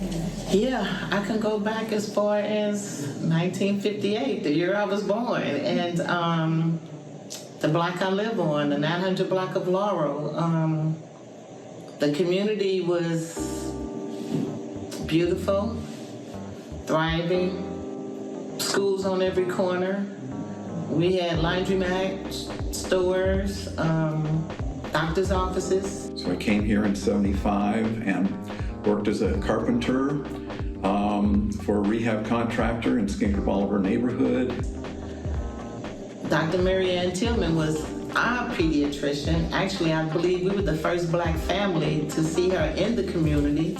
Yeah, I can go back as far as 1958, the year I was born, and the block I live on, the 900 block of Laurel. The community was beautiful, thriving, schools on every corner. We had laundromat, stores, doctor's offices. So I came here in '75 and worked as a carpenter for a rehab contractor in Skinker Bolivar neighborhood. Dr. Mary Ann Tillman was our pediatrician. Actually, I believe we were the first black family to see her in the community.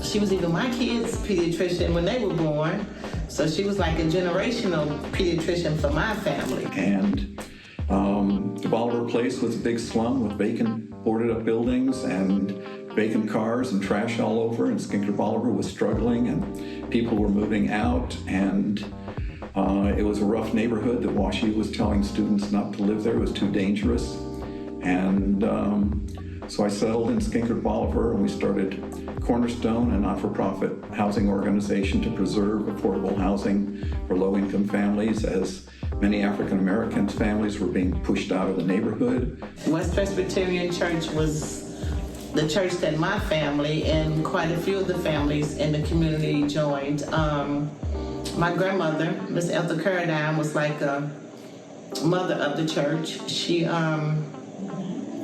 She was even my kids' pediatrician when they were born. So she was like a generational pediatrician for my family. And the Bolivar place was a big slum with vacant, boarded up buildings and vacant cars and trash all over. And Skinker Bolivar was struggling and people were moving out. And it was a rough neighborhood that WashU was telling students not to live there. It was too dangerous. And so I settled in Skinker Bolivar and we started Cornerstone, a not-for-profit housing organization to preserve affordable housing for low-income families as many African-American families were being pushed out of the neighborhood. West Presbyterian Church was the church that my family and quite a few of the families in the community joined. My grandmother, Miss Ethel Carradine, was like a mother of the church. She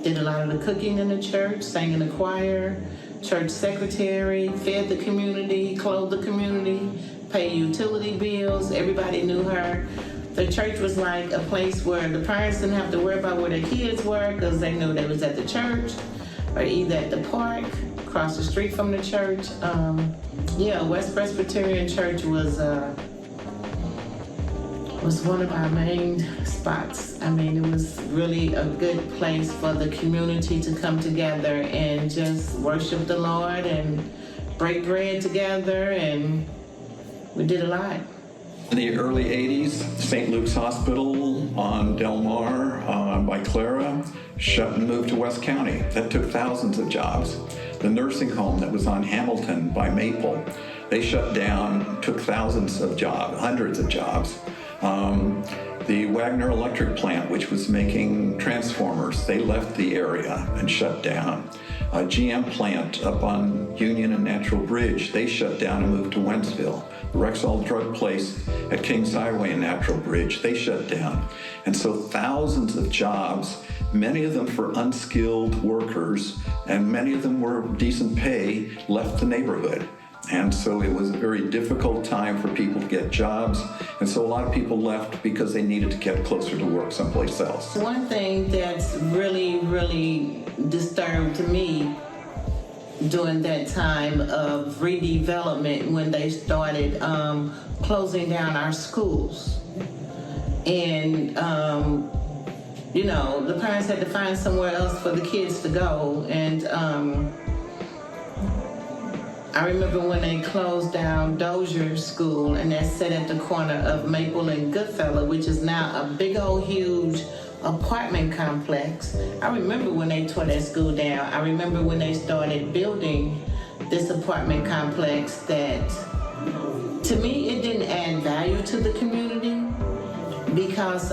did a lot of the cooking in the church, sang in the choir, church secretary, fed the community, clothed the community, paid utility bills. Everybody knew her. The church was like a place where the parents didn't have to worry about where their kids were because they knew they was at the church or either at the park, across the street from the church. West Presbyterian Church was one of our main spots. I mean, it was really a good place for the community to come together and just worship the Lord and break bread together, and we did a lot. In the early 80s, St. Luke's Hospital on Del Mar by Clara shut and moved to West County. That took thousands of jobs. The nursing home that was on Hamilton by Maple, they shut down, took thousands of jobs, hundreds of jobs. The Wagner Electric Plant, which was making transformers, they left the area and shut down. A GM plant up on Union and Natural Bridge, they shut down and moved to Wentzville. The Rexall drug place at Kings Highway and Natural Bridge, they shut down. And so thousands of jobs, many of them for unskilled workers, and many of them were decent pay, left the neighborhood. And so it was a very difficult time for people to get jobs. And so a lot of people left because they needed to get closer to work someplace else. One thing that's really, really disturbed me during that time of redevelopment when they started closing down our schools. And, the parents had to find somewhere else for the kids to go. And I remember when they closed down Dozier School, and that's set at the corner of Maple and Goodfellow, which is now a big old huge apartment complex. I remember when they tore that school down. I remember when they started building this apartment complex that, to me, it didn't add value to the community because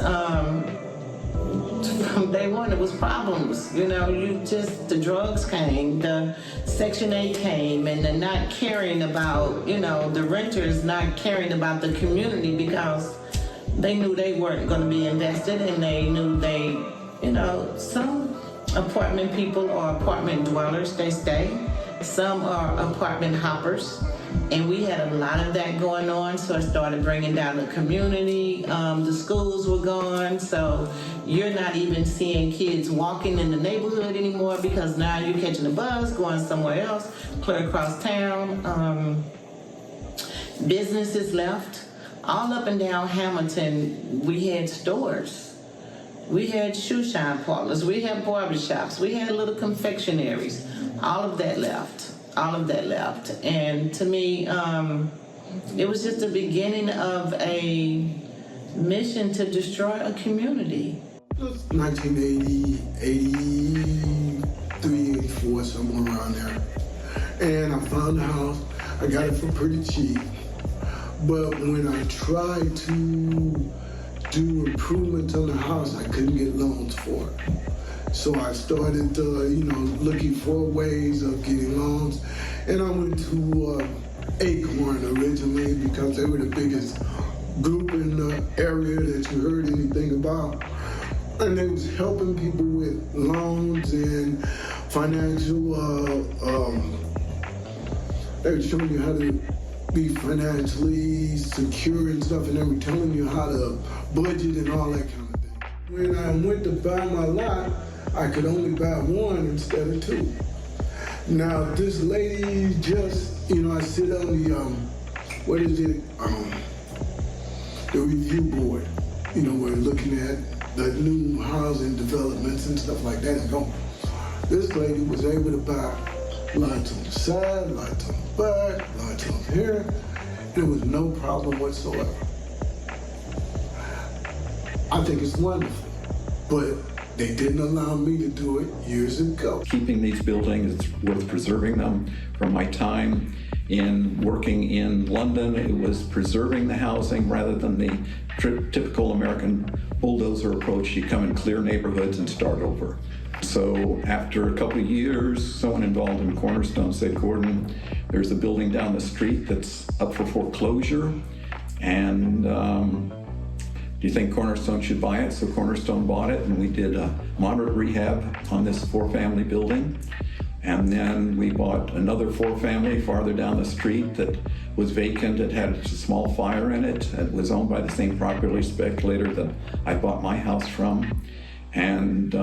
from day one, it was problems. The drugs came, the Section 8 came, and the not caring about, the renters not caring about the community because they knew they weren't going to be invested, and they knew some apartment people are apartment dwellers, they stay. Some are apartment hoppers. And we had a lot of that going on, so it started bringing down the community. The schools were gone, so you're not even seeing kids walking in the neighborhood anymore because now you're catching a bus, going somewhere else, clear across town. Businesses left. All up and down Hamilton, we had stores. We had shoe shine parlors. We had barbershops. We had little confectionaries. All of that left. And to me, it was just the beginning of a mission to destroy a community. It was 1980, 83, 84, somewhere around there. And I found a house. I got it for pretty cheap. But when I tried to do improvements on the house, I couldn't get loans for it. So I started, looking for ways of getting loans. And I went to Acorn originally because they were the biggest group in the area that you heard anything about. And they was helping people with loans and financial, they were showing you how to be financially secure and stuff, and they were telling you how to budget and all that kind of thing. When I went to buy my lot, I could only buy one instead of two. Now, this lady just, I sit on the, the review board, we're looking at the new housing developments and stuff like that. And this lady was able to buy lots on the side, lots on the back, lots on here. There was no problem whatsoever. I think it's wonderful, but they didn't allow me to do it years ago. Keeping these buildings, it's worth preserving them. From my time in working in London, it was preserving the housing rather than the typical American bulldozer approach. You come in clear neighborhoods and start over. So after a couple of years, someone involved in Cornerstone said, Gordon, there's a building down the street that's up for foreclosure, and do you think Cornerstone should buy it? So Cornerstone bought it, and we did a moderate rehab on this 4-family building. And then we bought another 4-family farther down the street that was vacant. It had a small fire in it. It was owned by the same property speculator that I bought my house from. And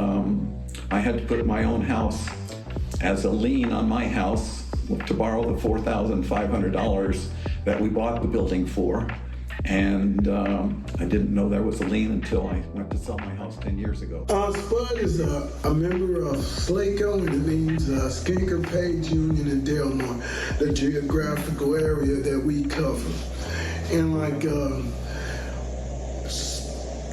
I had to put my own house as a lien on my house to borrow the $4,500 that we bought the building for. And I didn't know there was a lien until I went to sell my house 10 years ago. Spud is a member of SLACO, and it means Skinker Page Union in Delmar, the geographical area that we cover. And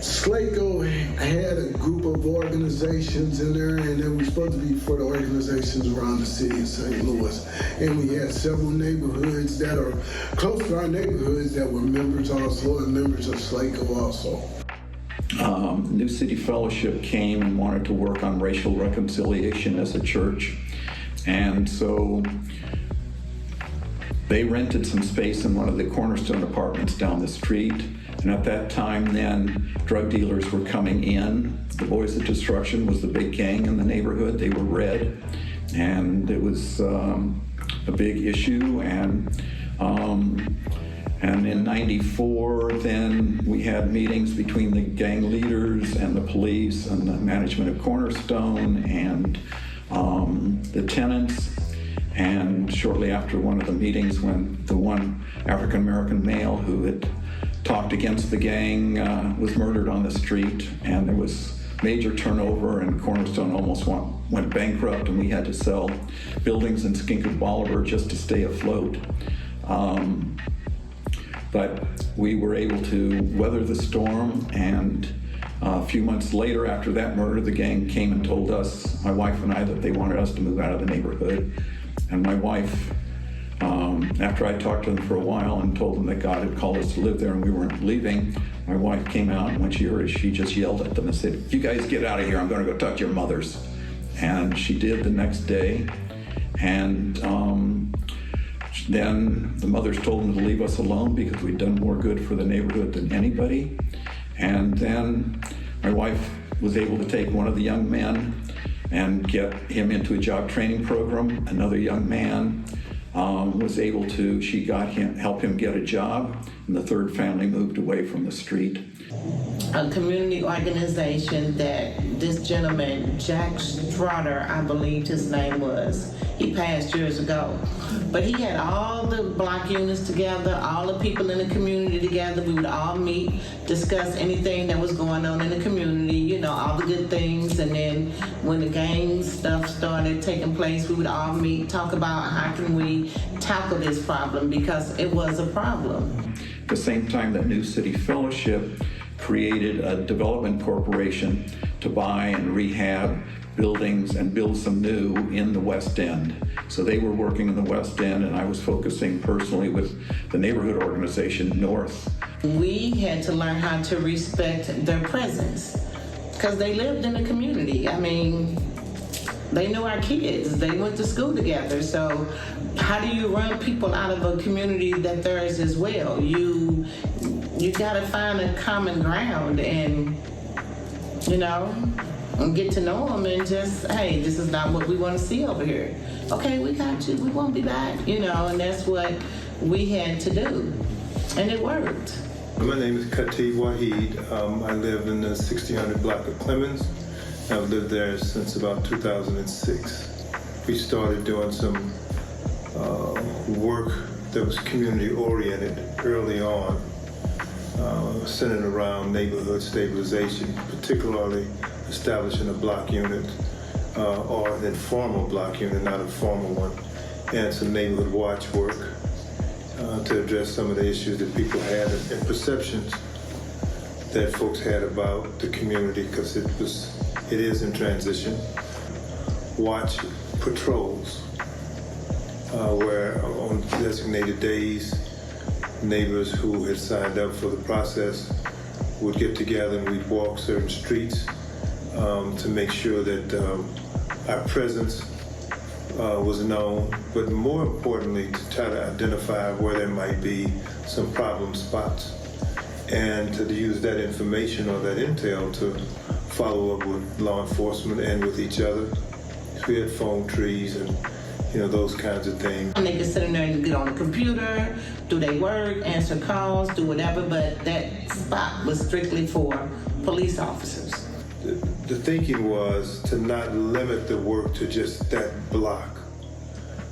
SLACO had a group of organizations in there, and they were supposed to be for the organizations around the city of St. Louis. And we had several neighborhoods that are close to our neighborhoods that were members also, and members of SLACO also. New City Fellowship came and wanted to work on racial reconciliation as a church. And so they rented some space in one of the Cornerstone apartments down the street. And at that time then, drug dealers were coming in. The Boys of Destruction was the big gang in the neighborhood. They were red, and it was a big issue. And in '94, then we had meetings between the gang leaders and the police and the management of Cornerstone and the tenants. And shortly after one of the meetings, when the one African-American male who had talked against the gang was murdered on the street, and there was major turnover, and Cornerstone almost went bankrupt, and we had to sell buildings in Skinker Bolivar just to stay afloat. But we were able to weather the storm, and a few months later after that murder, the gang came and told us, my wife and I, that they wanted us to move out of the neighborhood. And my wife, after I talked to them for a while and told them that God had called us to live there and we weren't leaving, my wife came out, and when she heard it, she just yelled at them and said, "You guys get out of here, I'm gonna go talk to your mothers." And she did the next day. And then the mothers told them to leave us alone because we'd done more good for the neighborhood than anybody. And then my wife was able to take one of the young men and get him into a job training program. Another young man was able to, help him get a job, and the third family moved away from the street. A community organization that this gentleman, Jack Strotter, I believe his name was, he passed years ago. But he had all the block units together, all the people in the community together. We would all meet, discuss anything that was going on in the community, all the good things. And then when the gang stuff started taking place, we would all meet, talk about how can we tackle this problem, because it was a problem. At the same time that New City Fellowship created a development corporation to buy and rehab buildings and build some new in the West End. So they were working in the West End, and I was focusing personally with the neighborhood organization North. We had to learn how to respect their presence because they lived in the community. I mean, they knew our kids. They went to school together. So how do you run people out of a community that theirs as well? You got to find a common ground and, and get to know them and just, hey, this is not what we want to see over here. Okay, we got you. We won't be back, and that's what we had to do. And it worked. My name is Khatib Wahid. I live in the 1600 block of Clemens. I've lived there since about 2006. We started doing some work that was community-oriented early on, centered around neighborhood stabilization, particularly establishing a block unit or an informal block unit, not a formal one, and some neighborhood watch work to address some of the issues that people had and perceptions that folks had about the community, because it is in transition. Watch patrols where on designated days, neighbors who had signed up for the process would get together and we'd walk certain streets to make sure that our presence was known, but more importantly, to try to identify where there might be some problem spots and to use that information or that intel to follow up with law enforcement and with each other. We had phone trees and those kinds of things. And they could sit in there and get on the computer, do their work, answer calls, do whatever, but that spot was strictly for police officers. The thinking was to not limit the work to just that block,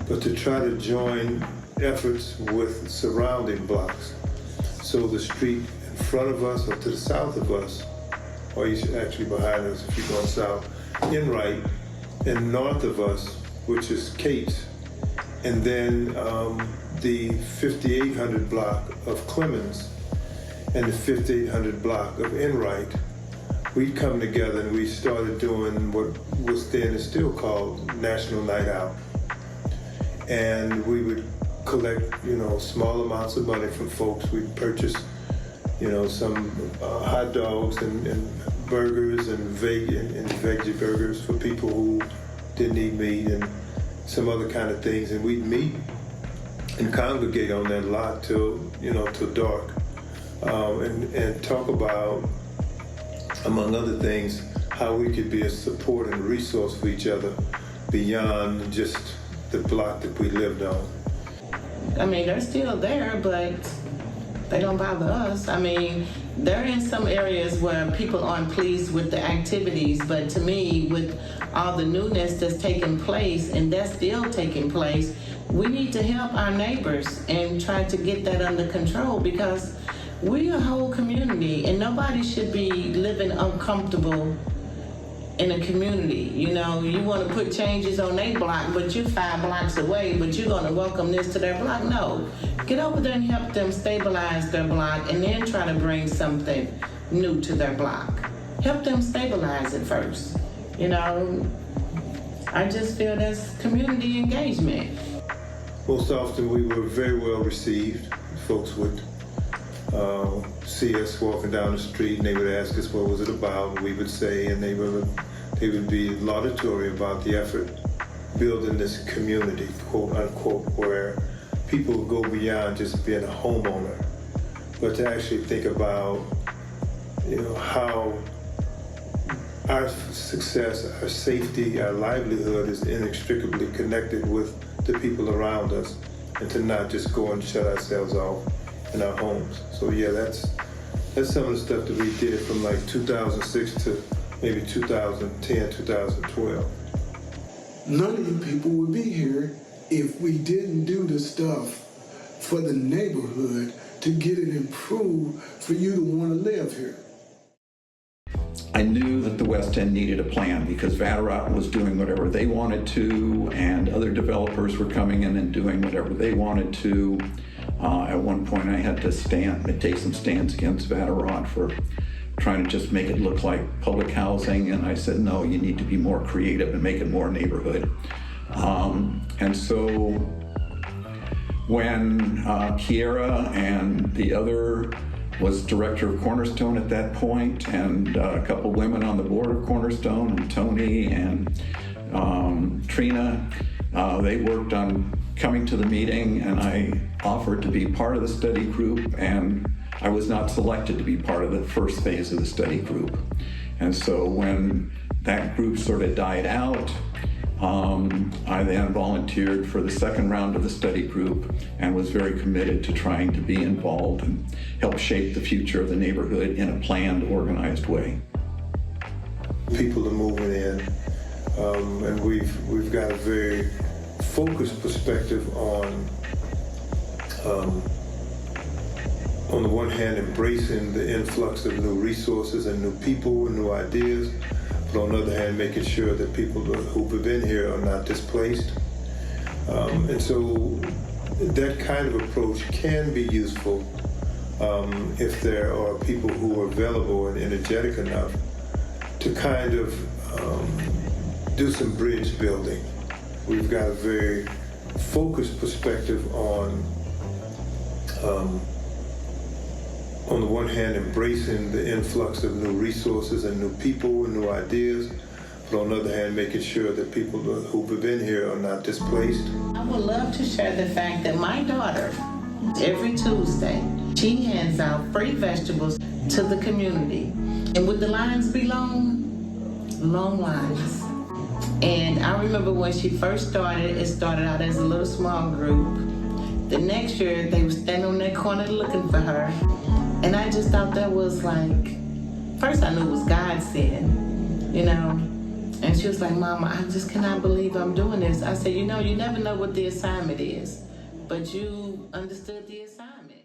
but to try to join efforts with surrounding blocks. So the street in front of us or to the south of us, or actually behind us if you're going south, Enright, and north of us, which is Cates, and then the 5800 block of Clemens and the 5800 block of Enright, we'd come together and we started doing what was then and still called National Night Out. And we would collect, small amounts of money from folks. We'd purchase, some hot dogs and burgers and veggie burgers for people who didn't eat meat and some other kind of things. And we'd meet and congregate on that lot till dark and talk about, among other things, how we could be a support and resource for each other beyond just the block that we lived on. I mean, they're still there, but they don't bother us. I mean, they're in some areas where people aren't pleased with the activities, but to me, with all the newness that's taking place, and that's still taking place, we need to help our neighbors and try to get that under control, because we're a whole community, and nobody should be living uncomfortable in a community. You want to put changes on their block, but you're 5 blocks away, but you're going to welcome this to their block. No, get over there and help them stabilize their block, and then try to bring something new to their block. Help them stabilize it first. I just feel that's community engagement. Most often we were very well received. Folks would see us walking down the street and they would ask us what was it about, and we would say, and they would be laudatory about the effort building this community, quote unquote, where people go beyond just being a homeowner, but to actually think about how our success, our safety, our livelihood is inextricably connected with the people around us, and to not just go and shut ourselves off in our homes. So yeah, that's some of the stuff that we did from like 2006 to maybe 2010, 2012. None of you people would be here if we didn't do the stuff for the neighborhood to get it improved for you to want to live here. I knew that the West End needed a plan because Vatterott was doing whatever they wanted to, and other developers were coming in and doing whatever they wanted to. At one point, I had to take some stands against Vatterott for trying to just make it look like public housing. And I said, no, you need to be more creative and make it more neighborhood. And so when Kiera and the other was director of Cornerstone at that point, and a couple women on the board of Cornerstone, and Tony and Trina, they worked on coming to the meeting, and I offered to be part of the study group, and I was not selected to be part of the first phase of the study group. And so when that group sort of died out, I then volunteered for the second round of the study group and was very committed to trying to be involved and help shape the future of the neighborhood in a planned, organized way. People are moving in, and we've got a very focused perspective on the one hand, embracing the influx of new resources and new people and new ideas, but on the other hand, making sure that people who've been here are not displaced. And so that kind of approach can be useful if there are people who are available and energetic enough to kind of do some bridge building. We've got a very focused perspective on the one hand, embracing the influx of new resources and new people and new ideas, but on the other hand, making sure that people who've been here are not displaced. I would love to share the fact that my daughter, every Tuesday, she hands out free vegetables to the community. And would the lines be long? Long lines. And I remember when she first started, it started out as a little small group. The next year, they were standing on that corner looking for her. And I just thought that was like, first I knew it was God said, you know. And she was like, Mama, I just cannot believe I'm doing this. I said, you know, you never know what the assignment is, but you understood the assignment.